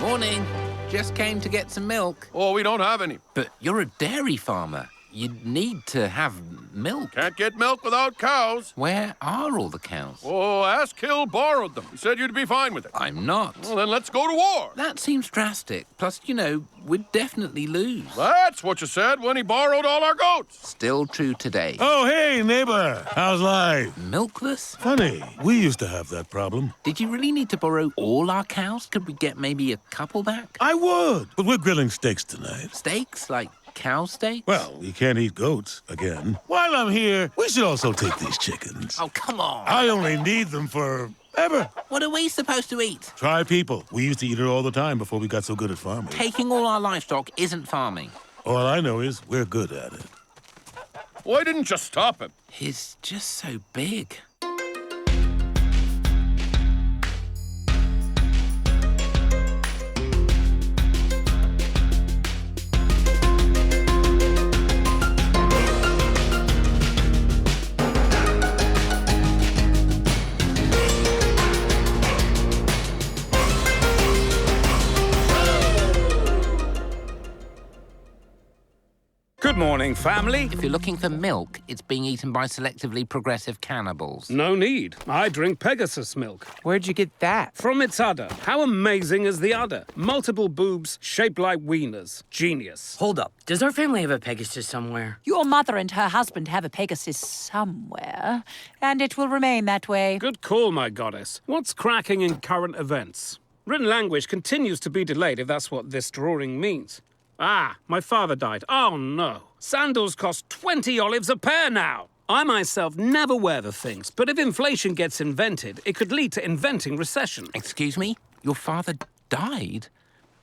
Morning. Just came to get some milk. Oh, we don't have any. But you're a dairy farmer. You'd need to have milk. Can't get milk without cows. Where are all the cows? Oh, Askill borrowed them. He said you'd be fine with it. I'm not. Well, then let's go to war. That seems drastic. Plus, we'd definitely lose. That's what you said when he borrowed all our goats. Still true today. Oh, hey, neighbor. How's life? Milkless? Funny, we used to have that problem. Did you really need to borrow all our cows? Could we get maybe a couple back? I would, but we're grilling steaks tonight. Steaks? Like cow steaks? Well, you can't eat goats again. While I'm here, we should also take these chickens. Oh, come on. I only need them for ever. What are we supposed to eat? Try people. We used to eat it all the time before we got so good at farming. Taking all our livestock isn't farming. All I know is we're good at it. Why didn't you stop him? He's just so big. Good morning, family. If you're looking for milk, it's being eaten by selectively progressive cannibals. No need. I drink Pegasus milk. Where'd you get that? From its udder. How amazing is the udder? Multiple boobs shaped like wieners. Genius. Hold up. Does our family have a Pegasus somewhere? Your mother and her husband have a Pegasus somewhere, and it will remain that way. Good call, my goddess. What's cracking in current events? Written language continues to be delayed, if that's what this drawing means. Ah, my father died. Oh, no. Sandals cost 20 olives a pair now. I myself never wear the things, but if inflation gets invented, it could lead to inventing recession. Excuse me? Your father died?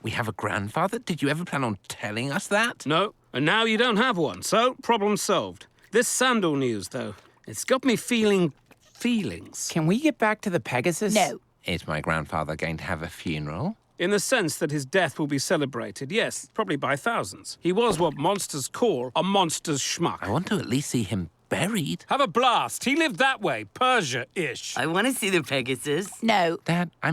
We have a grandfather? Did you ever plan on telling us that? No, and now you don't have one, so problem solved. This sandal news, though, it's got me feeling feelings. Can we get back to the Pegasus? No. Is my grandfather going to have a funeral? In the sense that his death will be celebrated, yes, probably by thousands. He was what monsters call a monster's schmuck. I want to at least see him buried. Have a blast. He lived that way, Persia-ish. I want to see the Pegasus. No. Dad, I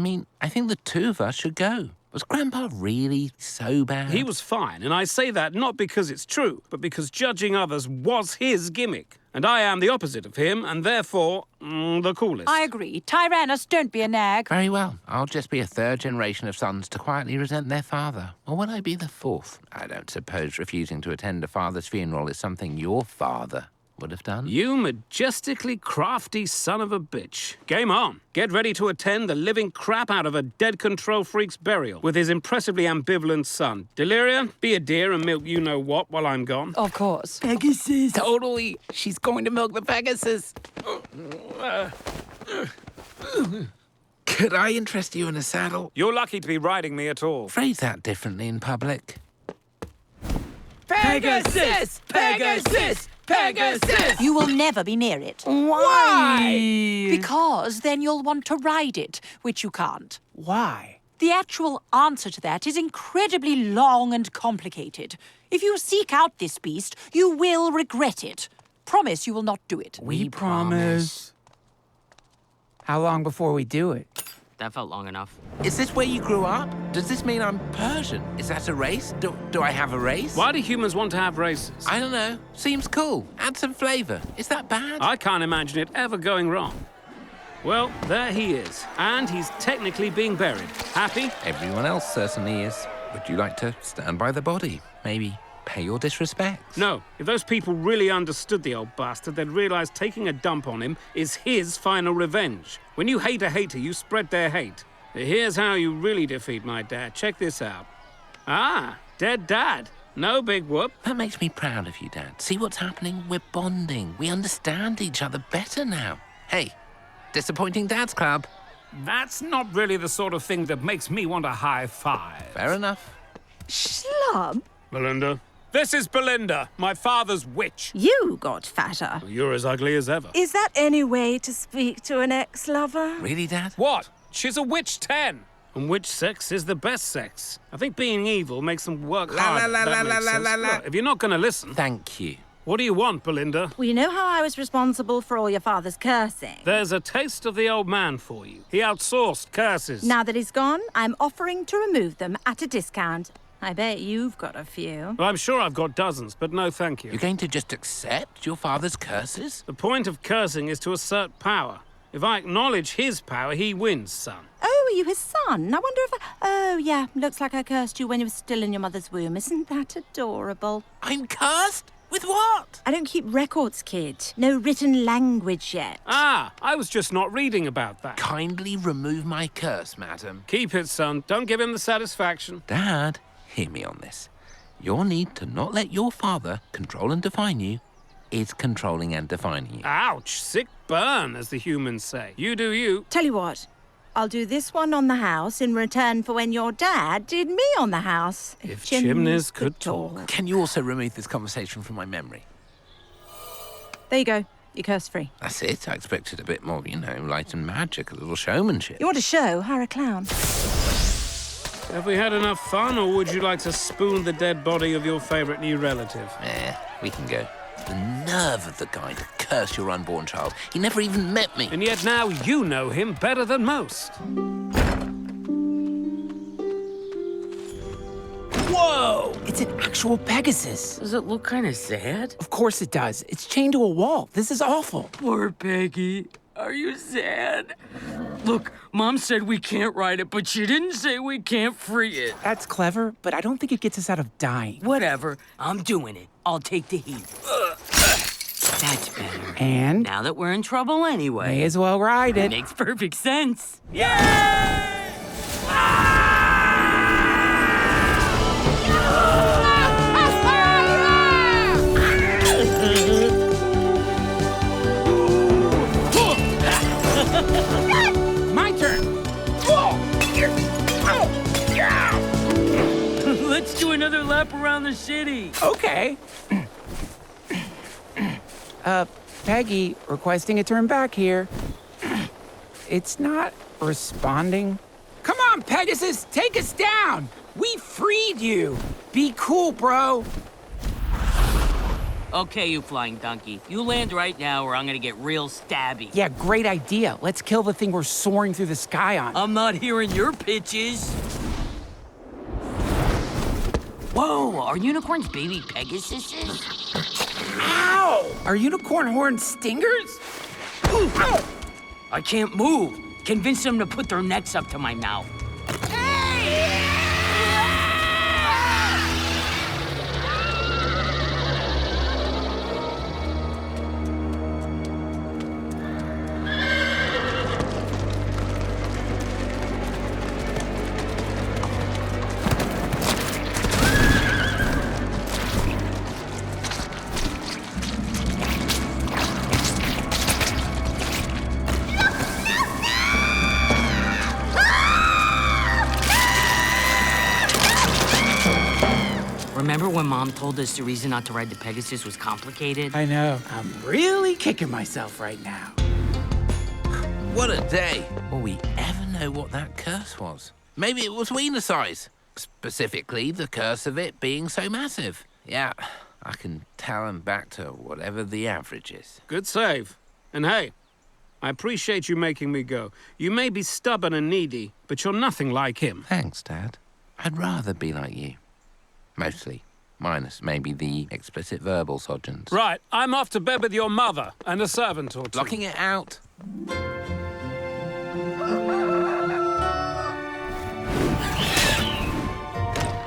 think the two of us should go. Was Grandpa really so bad? He was fine, and I say that not because it's true, but because judging others was his gimmick. And I am the opposite of him, and therefore, the coolest. I agree. Tyrannus, don't be a nag. Very well. I'll just be a third generation of sons to quietly resent their father. Or will I be the fourth? I don't suppose refusing to attend a father's funeral is something your father would have done. You majestically crafty son of a bitch. Game on. Get ready to attend the living crap out of a dead control freak's burial with his impressively ambivalent son. Deliria, be a dear and milk you-know-what while I'm gone. Of course. Pegasus. Totally. She's going to milk the Pegasus. Could I interest you in a saddle? You're lucky to be riding me at all. Phrase that differently in public. Pegasus! Pegasus! Pegasus! You will never be near it. Why? Because then you'll want to ride it, which you can't. Why? The actual answer to that is incredibly long and complicated. If you seek out this beast, you will regret it. Promise you will not do it. We promise. How long before we do it? That felt long enough. Is this where you grew up? Does this mean I'm Persian? Is that a race? Do I have a race? Why do humans want to have races? I don't know. Seems cool. Add some flavor. Is that bad? I can't imagine it ever going wrong. Well, there he is. And he's technically being buried. Happy? Everyone else certainly is. Would you like to stand by the body? Maybe pay your disrespects? No. If those people really understood the old bastard, they'd realize taking a dump on him is his final revenge. When you hate a hater, you spread their hate. Here's how you really defeat my dad. Check this out. Ah, dead dad. No big whoop. That makes me proud of you, Dad. See what's happening? We're bonding. We understand each other better now. Hey, disappointing Dad's club. That's not really the sort of thing that makes me want a high five. Fair enough. Schlub, Belinda? This is Belinda, my father's witch. you got fatter. You're as ugly as ever. Is that any way to speak to an ex-lover? Really, Dad? What? She's a witch 10. And which sex is the best sex? I think being evil makes them work hard. If you're not going to listen. Thank you. What do you want, Belinda? Well, you know how I was responsible for all your father's cursing? There's a taste of the old man for you. He outsourced curses. Now that he's gone, I'm offering to remove them at a discount. I bet you've got a few. Well, I'm sure I've got dozens, but no thank you. You're going to just accept your father's curses? The point of cursing is to assert power. If I acknowledge his power, he wins, son. Oh, are you his son? I wonder if Oh, yeah, looks like I cursed you when you were still in your mother's womb. Isn't that adorable? I'm cursed? With what? I don't keep records, kid. No written language yet. Ah, I was just not reading about that. Kindly remove my curse, madam. Keep it, son. Don't give him the satisfaction. Dad, hear me on this. Your need to not let your father control and define you is controlling and defining you. Ouch, sick burn, as the humans say. You do you. Tell you what, I'll do this one on the house in return for when your dad did me on the house. If chimneys could talk. Can you also remove this conversation from my memory? There you go. You're curse-free. That's it. I expected a bit more, light and magic, a little showmanship. You want a show? Hire a clown. Have we had enough fun, or would you like to spoon the dead body of your favourite new relative? We can go. The nerve of the guy to curse your unborn child. He never even met me. And yet now you know him better than most. Whoa! It's an actual Pegasus. Does it look kind of sad? Of course it does. It's chained to a wall. This is awful. Poor Peggy. Are you sad? Look, Mom said we can't ride it, but she didn't say we can't free it. That's clever, but I don't think it gets us out of dying. Whatever. I'm doing it. I'll take the heat. That's better. And Now that we're in trouble anyway. may as well ride it. Makes perfect sense. My turn. Let's do another lap around the city. Okay. Peggy, requesting a turn back here. It's not responding. Come on, Pegasus, take us down. We freed you. Be cool, bro. Okay, you flying donkey. You land right now or I'm gonna get real stabby. Yeah, great idea. Let's kill the thing we're soaring through the sky on. I'm not hearing your pitches. Whoa, are unicorns baby Pegasuses? Ow! Are unicorn horns stingers? Ooh. I can't move. Convince them to put their necks up to my mouth. Remember when Mom told us the reason not to ride the Pegasus was complicated? I know. I'm really kicking myself right now. What a day. Will we ever know what that curse was? Maybe it was wiener size. Specifically, the curse of it being so massive. Yeah, I can tell him back to whatever the average is. Good save. And hey, I appreciate you making me go. You may be stubborn and needy, but you're nothing like him. Thanks, Dad. I'd rather be like you. Mostly. Minus maybe the explicit verbal sojourns. Right, I'm off to bed with your mother and a servant or two. Blocking it out.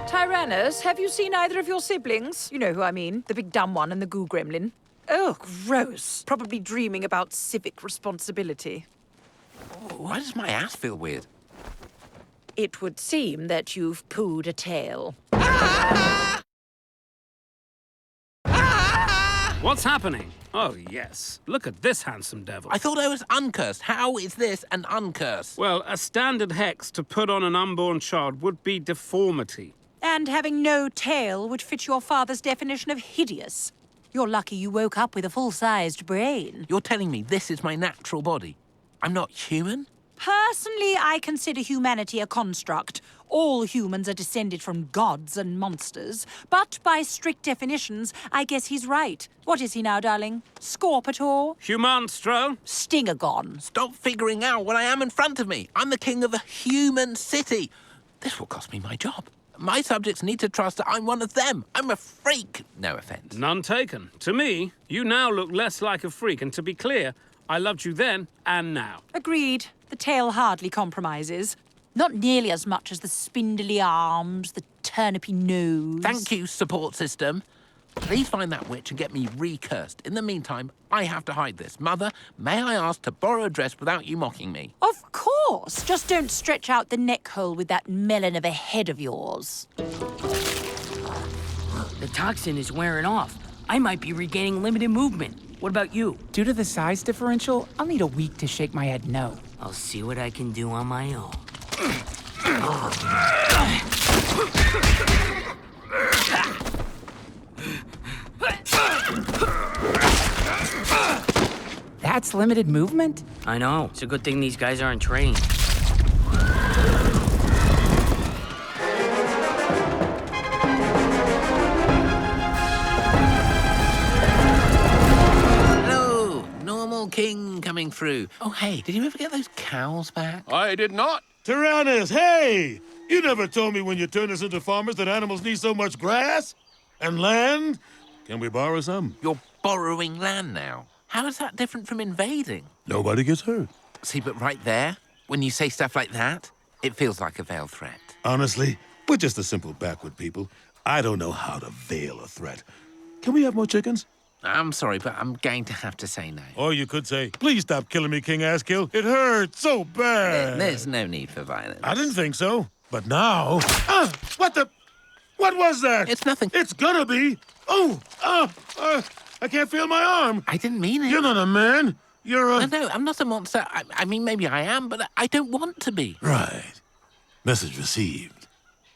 Tyrannus, have you seen either of your siblings? You know who I mean, the big dumb one and the goo gremlin. Oh, gross. Probably dreaming about civic responsibility. Why does my ass feel weird? It would seem that you've pooed a tail. What's happening? Oh, yes. Look at this handsome devil. I thought I was uncursed. How is this an uncurse? Well, a standard hex to put on an unborn child would be deformity. And having no tail would fit your father's definition of hideous. You're lucky you woke up with a full-sized brain. You're telling me this is my natural body? I'm not human? Personally, I consider humanity a construct. All humans are descended from gods and monsters. But by strict definitions, I guess he's right. What is he now, darling? Scorpator? Humanstro? Stingagon? Stop figuring out what I am in front of me. I'm the king of a human city. This will cost me my job. My subjects need to trust that I'm one of them. I'm a freak. No offense. None taken. To me, you now look less like a freak, and to be clear, I loved you then and now. Agreed. The tail hardly compromises. Not nearly as much as the spindly arms, the turnipy nose. Thank you, support system. Please find that witch and get me recursed. In the meantime, I have to hide this. Mother, may I ask to borrow a dress without you mocking me? Of course. Just don't stretch out the neck hole with that melon of a head of yours. The toxin is wearing off. I might be regaining limited movement. What about you? Due to the size differential, I'll need a week to shake my head no. I'll see what I can do on my own. That's limited movement? I know. It's a good thing these guys aren't trained. Hello, normal king coming through. Oh, hey, did you ever get those cows back? I did not. Tyrannus, hey! You never told me when you turned us into farmers that animals need so much grass and land. Can we borrow some? You're borrowing land now. How is that different from invading? Nobody gets hurt. See, but right there, when you say stuff like that, it feels like a veiled threat. Honestly, we're just a simple backward people. I don't know how to veil a threat. Can we have more chickens? I'm sorry, but I'm going to have to say no. Or you could say, please stop killing me, King Askill. It hurts so bad. There's no need for violence. I didn't think so. But now... What the... What was that? It's nothing. It's gonna be... Oh! I can't feel my arm. I didn't mean it. You're not a man. You're a... No, I'm not a monster. I mean, maybe I am, but I don't want to be. Right. Message received.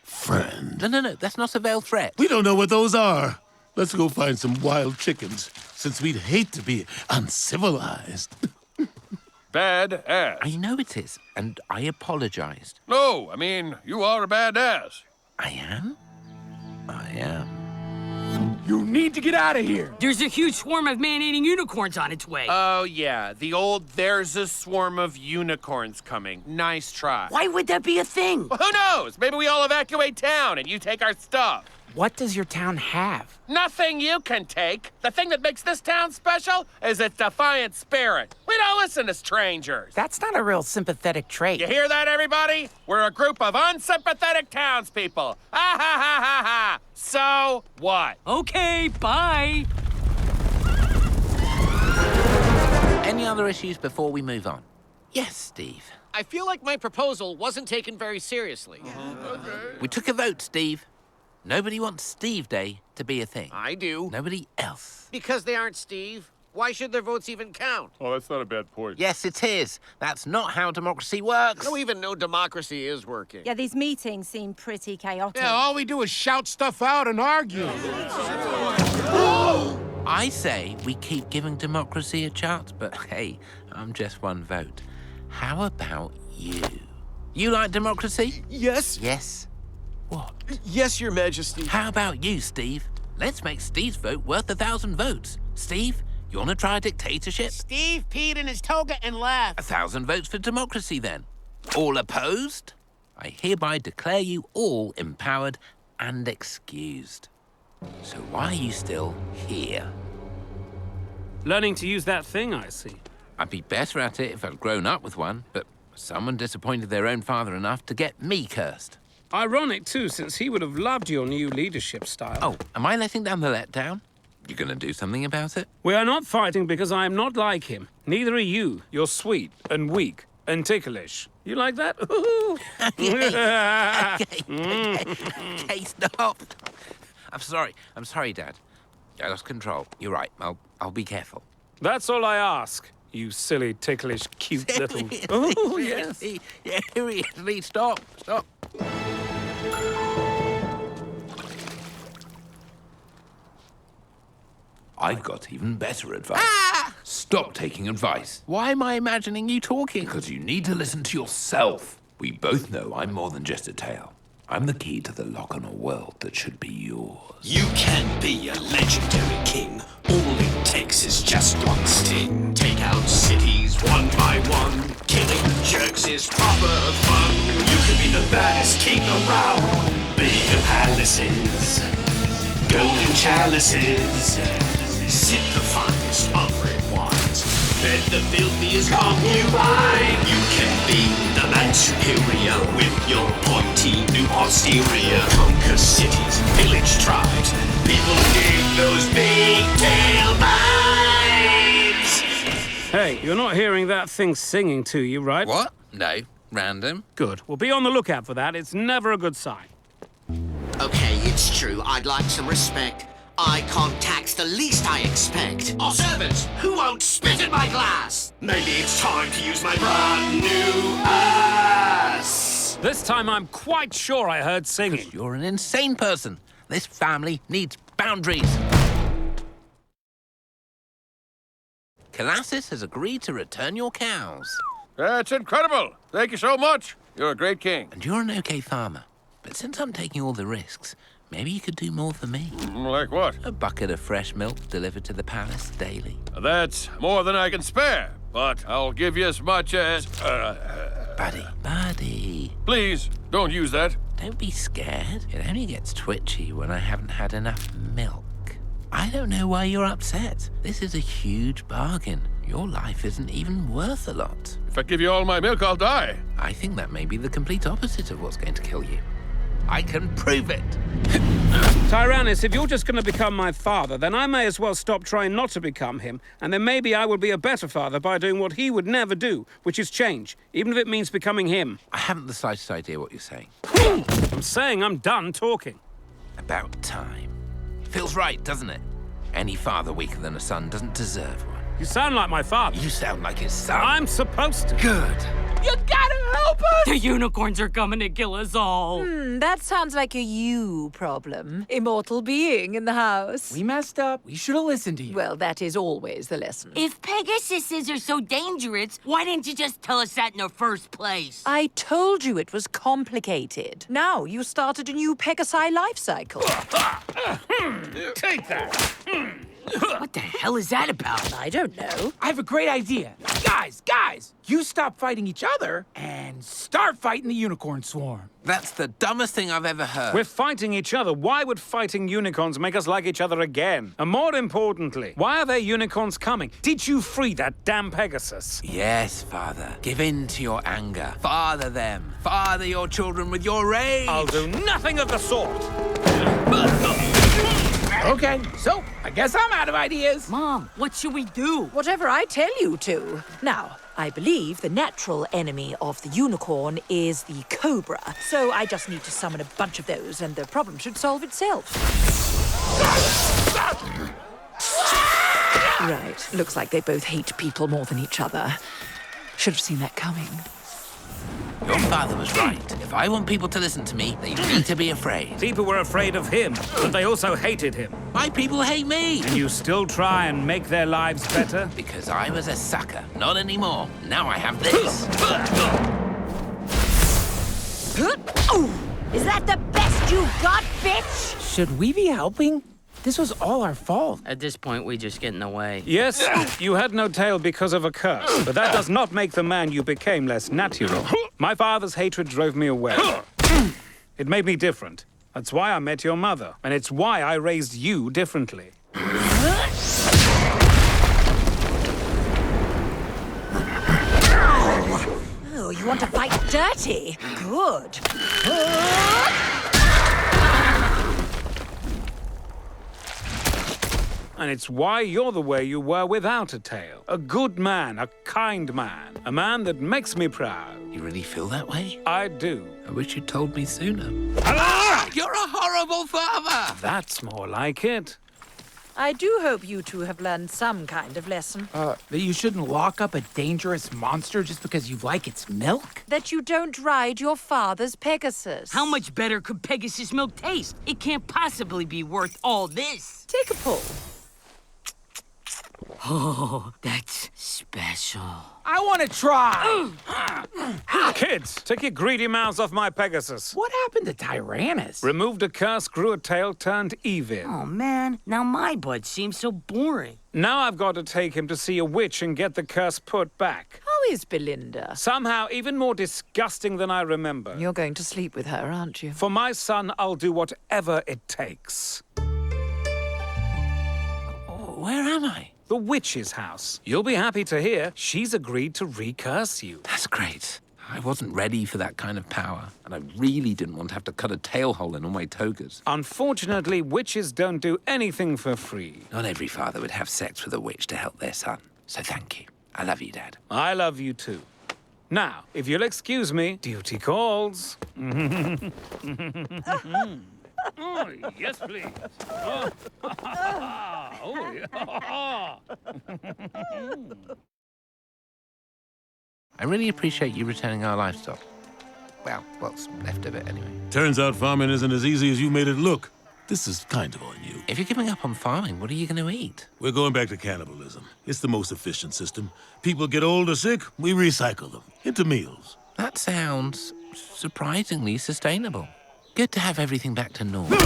Friend. No, that's not a veiled threat. We don't know what those are. Let's go find some wild chickens, since we'd hate to be uncivilized. Bad ass. I know it is, and I apologized. No, I mean, you are a bad ass. I am? I am. You need to get out of here. There's a huge swarm of man-eating unicorns on its way. Oh, yeah. The old there's a swarm of unicorns coming. Nice try. Why would that be a thing? Well, who knows? Maybe we all evacuate town and you take our stuff. What does your town have? Nothing you can take. The thing that makes this town special is its defiant spirit. We don't listen to strangers. That's not a real sympathetic trait. You hear that, everybody? We're a group of unsympathetic townspeople. Ha ha ha ha ha. So what? Okay, bye. Any other issues before we move on? Yes, Steve. I feel like my proposal wasn't taken very seriously. We took a vote, Steve. Nobody wants Steve Day to be a thing. I do. Nobody else. Because they aren't Steve. Why should their votes even count? Oh, that's not a bad point. Yes, it is. That's not how democracy works. I don't even know democracy is working. Yeah, these meetings seem pretty chaotic. Yeah, all we do is shout stuff out and argue. I say we keep giving democracy a chance, but hey, I'm just one vote. How about you? You like democracy? Yes. Yes. What? Yes, Your Majesty. How about you, Steve? Let's make Steve's vote worth 1,000 votes. Steve, you want to try a dictatorship? Steve peed in his toga and left. 1,000 votes for democracy, then. All opposed? I hereby declare you all empowered and excused. So why are you still here? Learning to use that thing, I see. I'd be better at it if I'd grown up with one, but someone disappointed their own father enough to get me cursed. Ironic, too, since he would have loved your new leadership style. Oh, am I letting down the letdown? You gonna do something about it? We are not fighting because I am not like him. Neither are you. You're sweet and weak and ticklish. You like that? Okay, stop. I'm sorry, Dad. I lost control. You're right. I'll be careful. That's all I ask, you silly, ticklish, cute little... Oh, yes. Yeah, seriously, stop. I've got even better advice. Stop taking advice. Why am I imagining you talking? Because you need to listen to yourself. We both know I'm more than just a tale. I'm the key to the lock on a world that should be yours. You can be a legendary king. All it takes is just one sting. Take out cities one by one. Killing jerks is proper fun. You can be the baddest king around. Bigger palaces, golden chalices. Sip the finest of red wines. Bed the filthiest concubine. You can be the man superior with your pointy new posterior. Conquer cities, village tribes. People dig those big tail vibes. Hey, you're not hearing that thing singing to you, right? What? No. Random. Good. Well, be on the lookout for that. It's never a good sign. Okay, it's true. I'd like some respect. Eye contact's the least I expect. Oh, servants, who won't spit in my glass? Maybe it's time to use my brand new ass. This time I'm quite sure I heard singing. You're an insane person. This family needs boundaries. Colossus has agreed to return your cows. That's incredible. Thank you so much. You're a great king. And you're an okay farmer. But since I'm taking all the risks, maybe you could do more for me. Like what? A bucket of fresh milk delivered to the palace daily. That's more than I can spare, but I'll give you as much as... Buddy. Please, don't use that. Don't be scared. It only gets twitchy when I haven't had enough milk. I don't know why you're upset. This is a huge bargain. Your life isn't even worth a lot. If I give you all my milk, I'll die. I think that may be the complete opposite of what's going to kill you. I can prove it. Tyrannus, if you're just going to become my father, then I may as well stop trying not to become him, and then maybe I will be a better father by doing what he would never do, which is change, even if it means becoming him. I haven't the slightest idea what you're saying. I'm saying I'm done talking. About time. Feels right, doesn't it? Any father weaker than a son doesn't deserve one. You sound like my father. You sound like his son. I'm supposed to. Good. You gotta help us! The unicorns are coming to kill us all. That sounds like a you problem. Immortal being in the house. We messed up. We should have listened to you. Well, that is always the lesson. If Pegasuses are so dangerous, why didn't you just tell us that in the first place? I told you it was complicated. Now you started a new Pegasi life cycle. Take that. What the hell is that about? I don't know. I have a great idea. Guys, you stop fighting each other and start fighting the unicorn swarm. That's the dumbest thing I've ever heard. We're fighting each other. Why would fighting unicorns make us like each other again? And more importantly, why are there unicorns coming? Did you free that damn Pegasus? Yes, Father. Give in to your anger. Father them. Father your children with your rage. I'll do nothing of the sort. Okay, so I guess I'm out of ideas. Mom, what should we do? Whatever I tell you to. Now, I believe the natural enemy of the unicorn is the cobra. So I just need to summon a bunch of those and the problem should solve itself. Right, looks like they both hate people more than each other. Should have seen that coming. Your father was right. If I want people to listen to me, they need to be afraid. People were afraid of him, but they also hated him. My people hate me. And you still try and make their lives better? Because I was a sucker. Not anymore. Now I have this. Is that the best you got, bitch? Should we be helping? This was all our fault. At this point, we just get in the way. Yes, you had no tail because of a curse, but that does not make the man you became less natural. My father's hatred drove me away. It made me different. That's why I met your mother, and it's why I raised you differently. Oh, you want to fight dirty? Good. And it's why you're the way you were without a tail. A good man, a kind man, a man that makes me proud. You really feel that way? I do. I wish you'd told me sooner. Ah! You're a horrible father! That's more like it. I do hope you two have learned some kind of lesson. That you shouldn't lock up a dangerous monster just because you like its milk? That you don't ride your father's Pegasus. How much better could Pegasus milk taste? It can't possibly be worth all this. Take a pull. Oh, that's special. I want to try. Kids, take your greedy mouths off my Pegasus. What happened to Tyrannus? Removed a curse, grew a tail, turned evil. Oh, man. Now my bud seems so boring. Now I've got to take him to see a witch and get the curse put back. How is Belinda? Somehow even more disgusting than I remember. You're going to sleep with her, aren't you? For my son, I'll do whatever it takes. Where am I? The witch's house. You'll be happy to hear she's agreed to recurse you. That's great. I wasn't ready for that kind of power, and I really didn't want to have to cut a tail hole in all my togas. Unfortunately, witches don't do anything for free. Not every father would have sex with a witch to help their son. So thank you. I love you, Dad. I love you too. Now, if you'll excuse me, duty calls. Oh, yes, please. Oh, oh yeah. I really appreciate you returning our livestock. Well, what's left of it anyway. Turns out farming isn't as easy as you made it look. This is kind of on you. If you're giving up on farming, what are you going to eat? We're going back to cannibalism. It's the most efficient system. People get old or sick, we recycle them into meals. That sounds surprisingly sustainable. Good to have everything back to normal.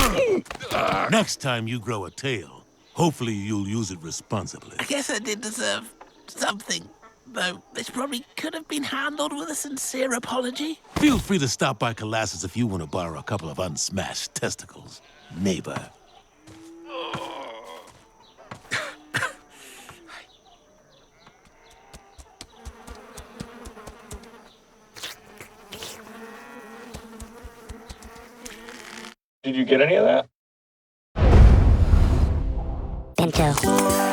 Next time you grow a tail, hopefully you'll use it responsibly. I guess I did deserve something, though this probably could have been handled with a sincere apology. Feel free to stop by Colossus if you want to borrow a couple of unsmashed testicles, neighbor. Did you get any of that? Bento.